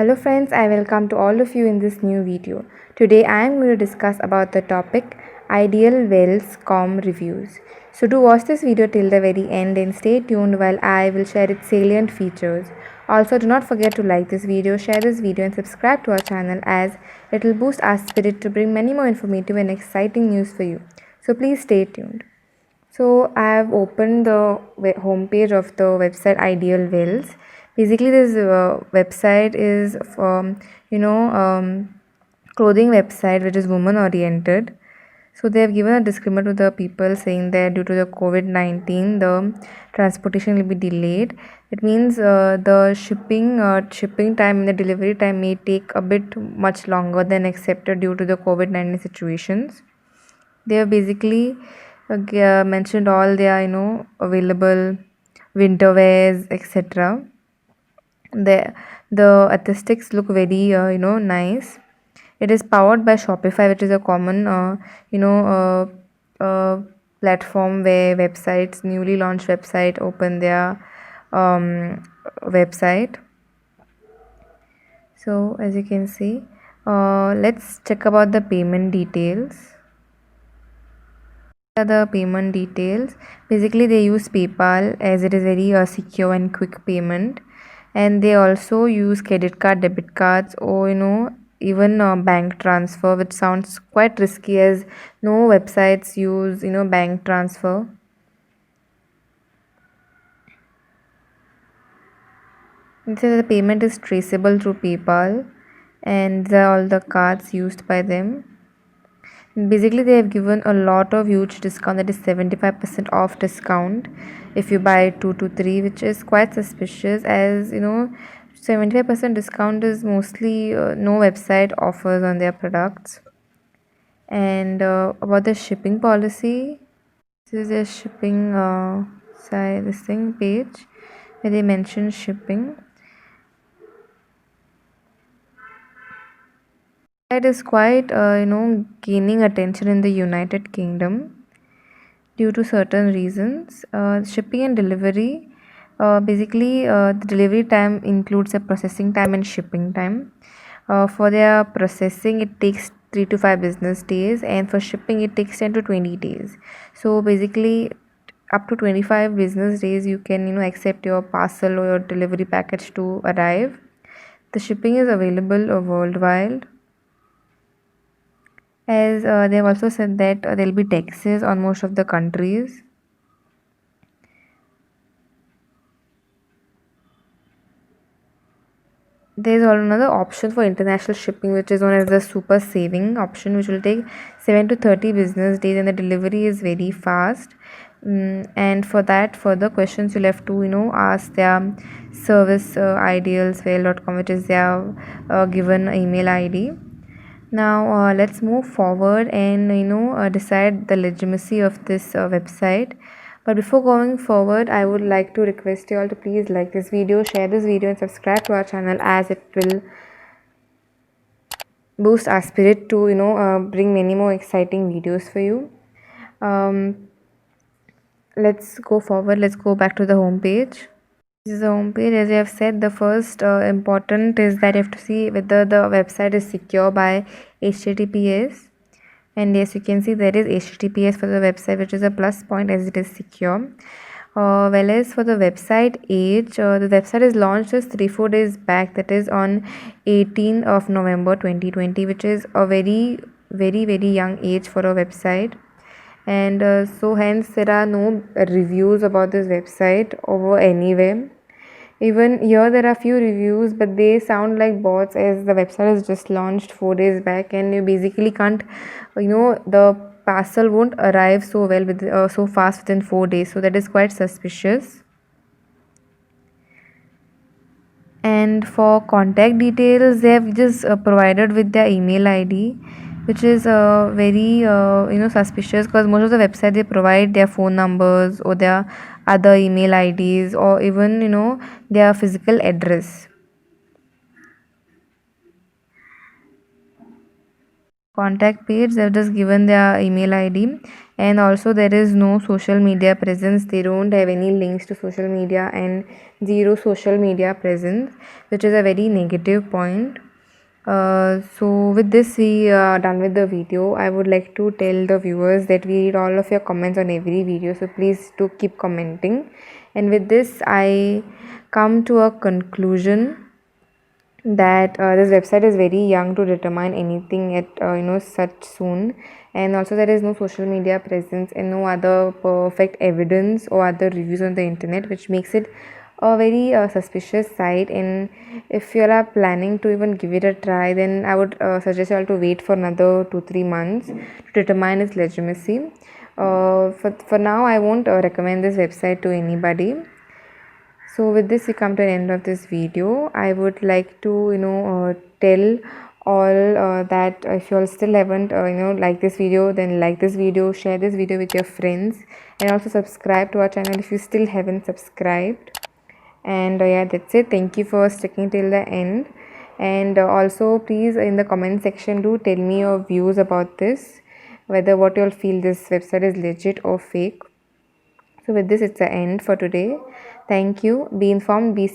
Hello friends, I welcome to all of you in this new video. Today I am going to discuss about the topic Ideal Wells Com reviews. So do watch this video till the very end and stay tuned while I will share its salient features. Also do not forget to like this video, share this video and subscribe to our channel as it will boost our spirit to bring many more informative and exciting news for you. So please stay tuned. So I have opened the homepage of the website Ideal Wells. Basically, this website is clothing website which is woman oriented. So they have given a disclaimer to the people saying that due to the COVID-19, the transportation will be delayed. It means the shipping time and the delivery time may take a bit much longer than accepted due to the COVID-19 situations. They have basically mentioned all their available winter wears, etc. The aesthetics look very nice. It is powered by Shopify, which is a common platform where newly launched website open their website. So as you can see, let's check about the payment details. The payment details, basically they use PayPal as it is very secure and quick payment, and they also use credit card, debit cards, or even bank transfer, which sounds quite risky as no websites use bank transfer. It says the payment is traceable through PayPal, and these are all the cards used by them. Basically they have given a lot of huge discount, that is 75% off discount if you buy 2 to 3, which is quite suspicious as 75% discount is mostly no website offers on their products. And about the shipping policy, this is their shipping side, this thing page where they mention shipping. It is quite gaining attention in the United Kingdom due to certain reasons. Shipping and delivery, the delivery time includes a processing time and shipping time. For their processing it takes 3 to 5 business days, and for shipping it takes 10 to 20 days. So basically up to 25 business days you can accept your parcel or your delivery package to arrive. The shipping is available worldwide, as they have also said that there will be taxes on most of the countries. There is another option for international shipping, which is known as the super saving option, which will take 7 to 30 business days, and the delivery is very fast. And for that further questions you'll have to ask their service idealswell.com, which is their given email ID. Now let's move forward and decide the legitimacy of this website. But before going forward, I would like to request you all to please like this video, share this video and subscribe to our channel, as it will boost our spirit to bring many more exciting videos for you. Let's go forward. Let's go back to the home page. This is the home page. As I have said, the first important is that you have to see whether the website is secure by HTTPS. And yes, you can see there is HTTPS for the website, which is a plus point as it is secure. Well, as for the website age, the website is launched just 3-4 days back, that is on 18th of November 2020, which is a very very young age for a website. And so hence there are no reviews about this website over anywhere. Even here there are few reviews, but they sound like bots, as the website is just launched 4 days back, and you basically can't the parcel won't arrive so well with so fast within 4 days, so that is quite suspicious. And for contact details, they have just provided with their email ID, which is very suspicious, because most of the website they provide their phone numbers or their other email IDs, or even their physical address. contact page. They've just given their email ID, and also there is no social media presence. They don't have any links to social media and zero social media presence, which is a very negative point. So with this we are done with the video. I would like to tell the viewers that we read all of your comments on every video, so please do keep commenting. And with this I come to a conclusion that this website is very young to determine anything at such soon, and also there is no social media presence and no other perfect evidence or other reviews on the internet, which makes it a very suspicious site. And if you are planning to even give it a try, then I would suggest you all to wait for another 2-3 months to determine its legitimacy. For now I won't recommend this website to anybody. So with this we come to the end of this video. I would like to tell all that if you all still haven't like this video, then like this video, share this video with your friends, and also subscribe to our channel if you still haven't subscribed. And yeah, that's it. Thank you for sticking till the end. And also please in the comment section do tell me your views about this, whether what you all feel this website is legit or fake. So with this it's the end for today. Thank you. Be informed, be